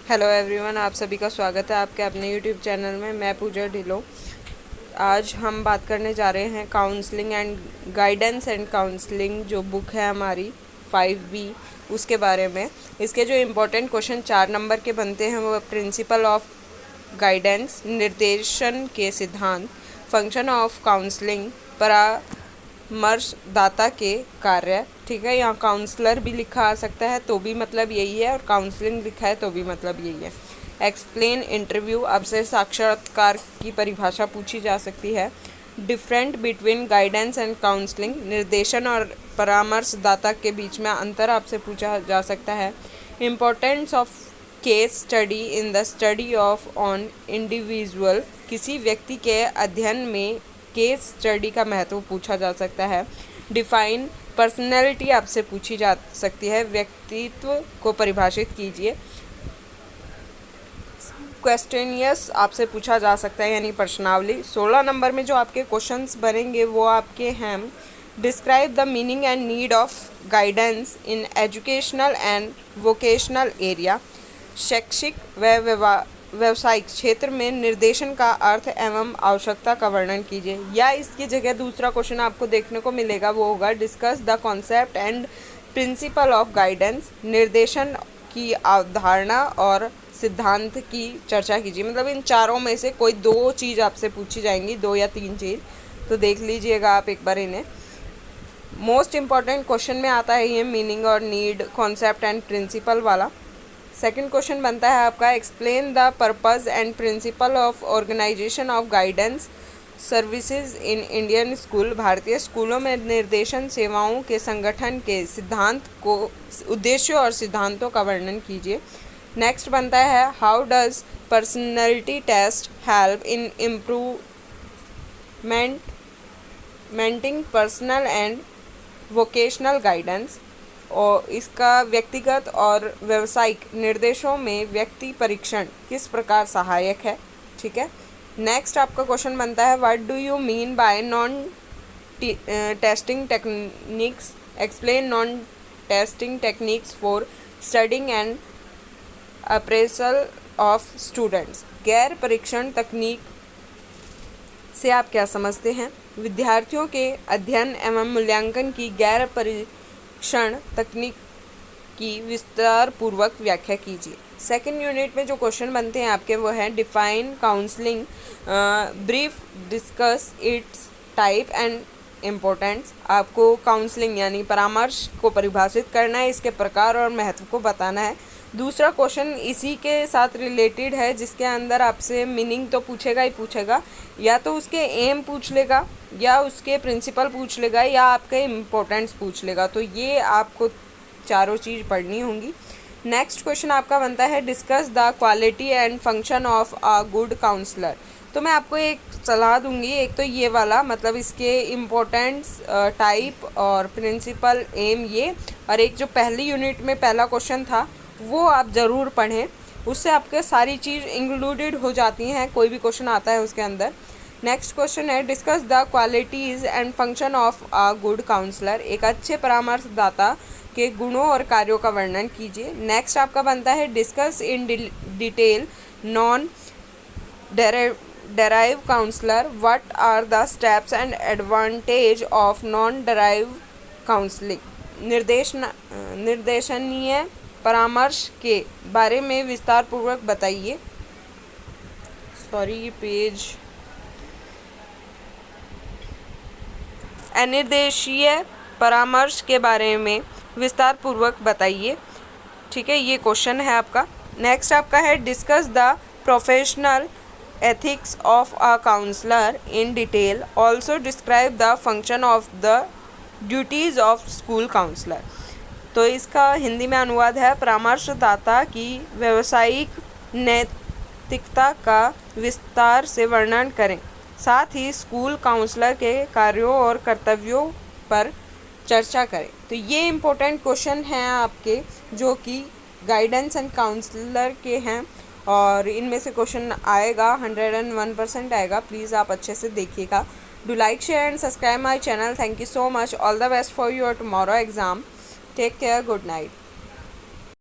Hello everyone, आप सभी का स्वागत है आपके अपने यूट्यूब चैनल में। मैं पूजा ढिल्लों। आज हम बात करने जा रहे हैं counselling and guidance and counselling जो बुक है हमारी 5B, उसके बारे में। इसके जो इम्पोर्टेंट क्वेश्चन 4 नंबर के बनते हैं वो प्रिंसिपल ऑफ गाइडेंस, निर्देशन के सिद्धांत, फंक्शन ऑफ काउंसलिंग, परामर्शदाता के कार्य। ठीक है, यहाँ काउंसलर भी लिखा आ सकता है तो भी मतलब यही है, और काउंसलिंग लिखा है तो भी मतलब यही है। एक्सप्लेन इंटरव्यू, आपसे साक्षात्कार की परिभाषा पूछी जा सकती है। Different between guidance and counselling, निर्देशन और परामर्शदाता के बीच में अंतर आपसे पूछा जा सकता है। Importance of case study in the study of on individual, किसी व्यक्ति के अध्ययन में केस स्टडी का महत्व पूछा जा सकता है। डिफाइन पर्सनैलिटी आपसे पूछी जा सकती है, व्यक्तित्व को परिभाषित कीजिए। क्वेश्चनियर्स आपसे पूछा जा सकता है, यानी प्रश्नावली। 16 नंबर में जो आपके क्वेश्चंस बनेंगे वो आपके हैं describe the meaning and need of guidance in educational and vocational area, शैक्षिक व व्यावसायिक क्षेत्र में निर्देशन का अर्थ एवं आवश्यकता का वर्णन कीजिए। या इसकी जगह दूसरा क्वेश्चन आपको देखने को मिलेगा, वो होगा discuss the concept and principle of guidance, निर्देशन की अवधारणा और सिद्धांत की चर्चा कीजिए। मतलब इन चारों में से कोई दो चीज़ आपसे पूछी जाएंगी, 2 या 3 चीज़, तो देख लीजिएगा आप एक बार इन्हें। मोस्ट इम्पॉर्टेंट क्वेश्चन में आता है ये मीनिंग और नीड, कॉन्सेप्ट एंड प्रिंसिपल वाला। सेकंड क्वेश्चन बनता है आपका explain the purpose and principle of organization of guidance services in Indian school, भारतीय स्कूलों में निर्देशन सेवाओं के संगठन के सिद्धांत को, उद्देश्यों और सिद्धांतों का वर्णन कीजिए। नेक्स्ट बनता है how does personality test help in improvementing personal and vocational guidance, और इसका व्यक्तिगत और व्यावसायिक निर्देशों में व्यक्ति परीक्षण किस प्रकार सहायक है। ठीक है, नेक्स्ट आपका क्वेश्चन बनता है what do you mean by non testing techniques, explain non testing techniques for studying and appraisal of students, गैर परीक्षण तकनीक से आप क्या समझते हैं। विद्यार्थियों के अध्ययन एवं मूल्यांकन की गैर परीक्षण तकनीक की विस्तार पूर्वक व्याख्या कीजिए। सेकंड यूनिट में जो क्वेश्चन बनते हैं आपके वो है define counselling, brief discuss it's type and importance, आपको काउंसलिंग यानी परामर्श को परिभाषित करना है, इसके प्रकार और महत्व को बताना है। दूसरा क्वेश्चन इसी के साथ रिलेटेड है, जिसके अंदर आपसे मीनिंग तो पूछेगा ही पूछेगा, या तो उसके एम पूछ लेगा, या उसके प्रिंसिपल पूछ लेगा, या आपके इम्पोर्टेंस पूछ लेगा। तो ये आपको चारों चीज़ पढ़नी होंगी। नेक्स्ट क्वेश्चन आपका बनता है discuss the quality and function of a good counsellor. तो मैं आपको एक सलाह दूंगी, एक तो ये वाला, मतलब इसके इम्पोर्टेंस, टाइप और प्रिंसिपल, एम ये, और एक जो पहली यूनिट में पहला क्वेश्चन था वो आप ज़रूर पढ़ें, उससे आपके सारी चीज़ इंक्लूडेड हो जाती हैं, कोई भी क्वेश्चन आता है उसके अंदर। नेक्स्ट क्वेश्चन है discuss the qualities and function of a good counsellor, एक अच्छे परामर्शदाता के गुणों और कार्यों का वर्णन कीजिए। नेक्स्ट आपका बनता है discuss in detail non directive counsellor, what are the steps and advantage of non directive counselling, निर्देशनीय परामर्श के बारे में विस्तार पूर्वक बताइए। सॉरी, पेज अनिर्देशीय परामर्श के बारे में विस्तार पूर्वक बताइए। ठीक है, ये क्वेश्चन है आपका। नेक्स्ट आपका है discuss the professional ethics of a counsellor in detail, also describe the function of the duties of school counsellor. तो इसका हिंदी में अनुवाद है परामर्शदाता की व्यावसायिक नैतिकता का विस्तार से वर्णन करें, साथ ही स्कूल काउंसलर के कार्यों और कर्तव्यों पर चर्चा करें। तो ये इम्पोर्टेंट क्वेश्चन हैं आपके, जो कि गाइडेंस एंड काउंसलर के हैं, और इनमें से क्वेश्चन आएगा 101% आएगा। प्लीज़ आप अच्छे से देखिएगा। Do like, share and subscribe my channel. Thank you so much. All the best for your tomorrow exam. Take care. Good night.